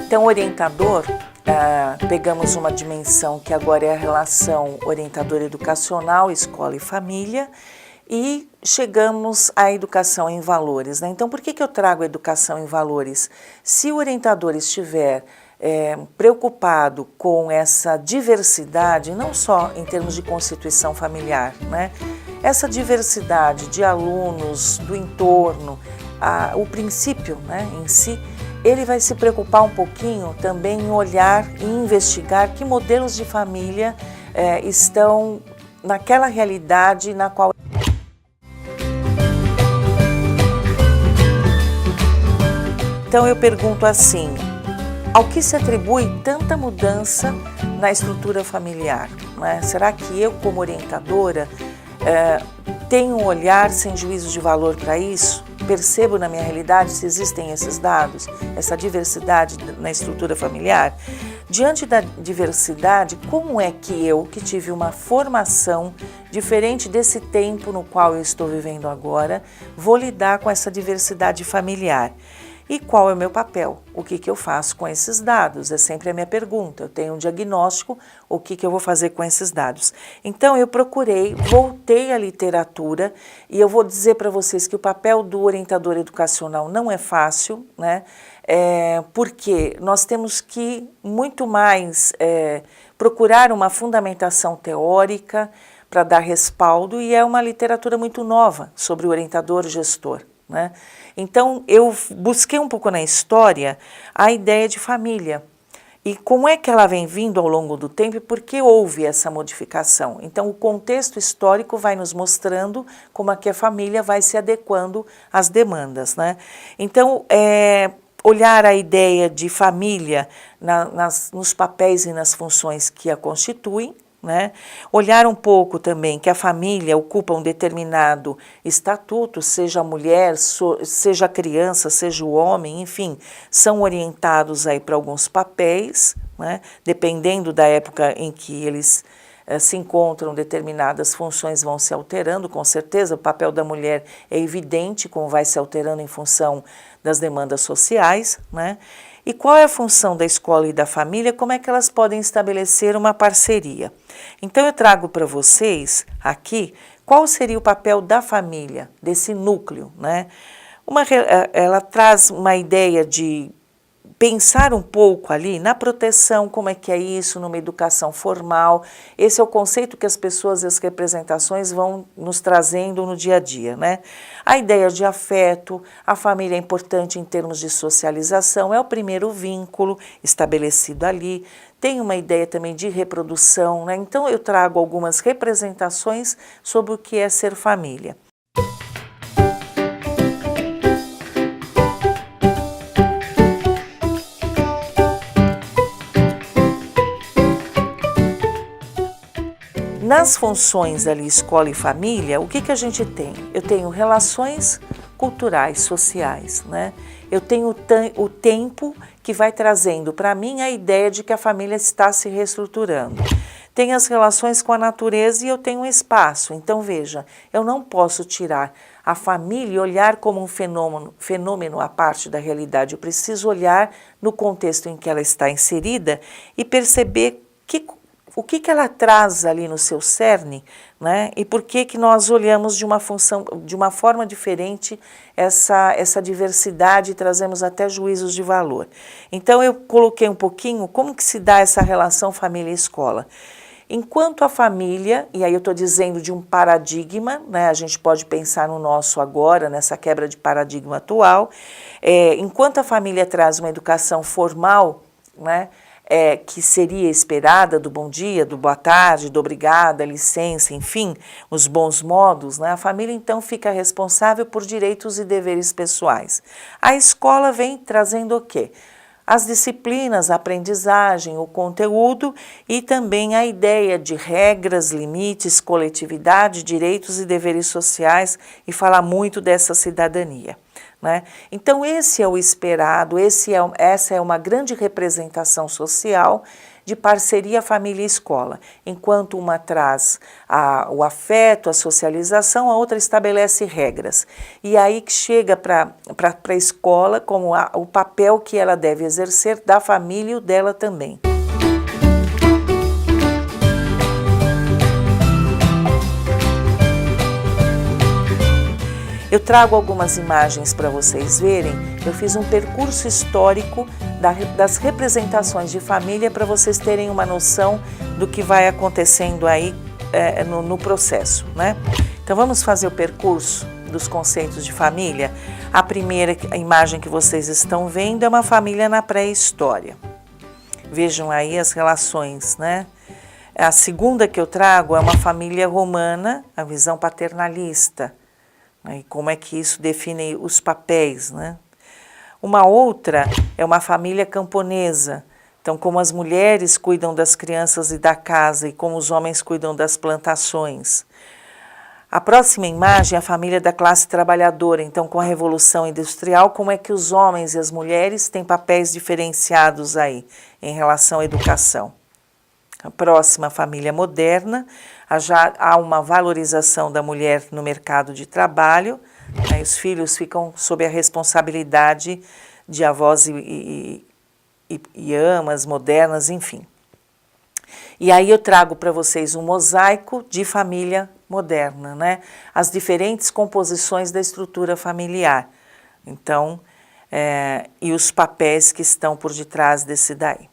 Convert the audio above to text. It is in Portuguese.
Então, orientador, pegamos uma dimensão que agora é a relação orientador educacional, escola e família, e chegamos à educação em valores, né? Então, por que eu trago a educação em valores? Se o orientador estiver preocupado com essa diversidade, não só em termos de constituição familiar, né? Essa diversidade de alunos, do entorno, o princípio, né, em si, ele vai se preocupar um pouquinho também em olhar e investigar que modelos de família estão naquela realidade na qual... Então eu pergunto assim, ao que se atribui tanta mudança na estrutura familiar, né? Será que eu, como orientadora, tenho um olhar sem juízo de valor para isso? Percebo na minha realidade se existem esses dados, essa diversidade na estrutura familiar? Diante da diversidade, como é que eu, que tive uma formação diferente desse tempo no qual eu estou vivendo agora, vou lidar com essa diversidade familiar? E qual é o meu papel? O que eu faço com esses dados? É sempre a minha pergunta. Eu tenho um diagnóstico, o que eu vou fazer com esses dados? Então eu voltei à literatura e eu vou dizer para vocês que o papel do orientador educacional não é fácil, né? Porque nós temos que muito mais procurar uma fundamentação teórica para dar respaldo, e é uma literatura muito nova sobre o orientador gestor, né? Então, eu busquei um pouco na história a ideia de família e como é que ela vem vindo ao longo do tempo e por que houve essa modificação. Então, o contexto histórico vai nos mostrando como é que a família vai se adequando às demandas, né? Então, olhar a ideia de família nos papéis e nas funções que a constituem, né? Olhar um pouco também que a família ocupa um determinado estatuto, seja a mulher, seja a criança, seja o homem, enfim, são orientados aí para alguns papéis, né? Dependendo da época em que eles se encontram, determinadas funções vão se alterando, com certeza o papel da mulher é evidente como vai se alterando em função das demandas sociais, né? E qual é a função da escola e da família? Como é que elas podem estabelecer uma parceria? Então eu trago para vocês aqui qual seria o papel da família, desse núcleo, né? Ela traz uma ideia de pensar um pouco ali na proteção, como é que é isso, numa educação formal. Esse é o conceito que as pessoas e as representações vão nos trazendo no dia a dia, né? A ideia de afeto, a família é importante em termos de socialização, é o primeiro vínculo estabelecido ali. Tem uma ideia também de reprodução, né? Então eu trago algumas representações sobre o que é ser família. Nas funções ali, escola e família, o que a gente tem? Eu tenho relações culturais, sociais, né? Eu tenho o tempo que vai trazendo para mim a ideia de que a família está se reestruturando. Tem as relações com a natureza e eu tenho um espaço. Então, veja, eu não posso tirar a família e olhar como um fenômeno à parte da realidade. Eu preciso olhar no contexto em que ela está inserida e perceber o que ela traz ali no seu cerne, né? E por que nós olhamos de uma forma diferente essa diversidade e trazemos até juízos de valor. Então eu coloquei um pouquinho como que se dá essa relação família e escola. Enquanto a família, e aí eu estou dizendo de um paradigma, né? A gente pode pensar no nosso agora, nessa quebra de paradigma atual, enquanto a família traz uma educação formal, né? Que seria esperada do bom dia, do boa tarde, do obrigada, licença, enfim, os bons modos, né? A família então fica responsável por direitos e deveres pessoais. A escola vem trazendo o quê? As disciplinas, a aprendizagem, o conteúdo e também a ideia de regras, limites, coletividade, direitos e deveres sociais e fala muito dessa cidadania. né? Então esse é o esperado, essa é uma grande representação social de parceria família-escola. Enquanto uma traz o afeto, a socialização, a outra estabelece regras. E aí que chega para a escola como o papel que ela deve exercer da família e o dela também. Eu trago algumas imagens para vocês verem. Eu fiz um percurso histórico das representações de família para vocês terem uma noção do que vai acontecendo aí no processo, né? Então vamos fazer o percurso dos conceitos de família. A primeira imagem que vocês estão vendo é uma família na pré-história. Vejam aí as relações, né? A segunda que eu trago é uma família romana, a visão paternalista. E como é que isso define os papéis, né? Uma outra é uma família camponesa. Então, como as mulheres cuidam das crianças e da casa e como os homens cuidam das plantações. A próxima imagem é a família da classe trabalhadora. Então, com a Revolução Industrial, como é que os homens e as mulheres têm papéis diferenciados aí em relação à educação. A próxima, família moderna, já há uma valorização da mulher no mercado de trabalho, né? Os filhos ficam sob a responsabilidade de avós e amas modernas, enfim. E aí eu trago para vocês um mosaico de família moderna, né? As diferentes composições da estrutura familiar. Então, e os papéis que estão por detrás desse daí.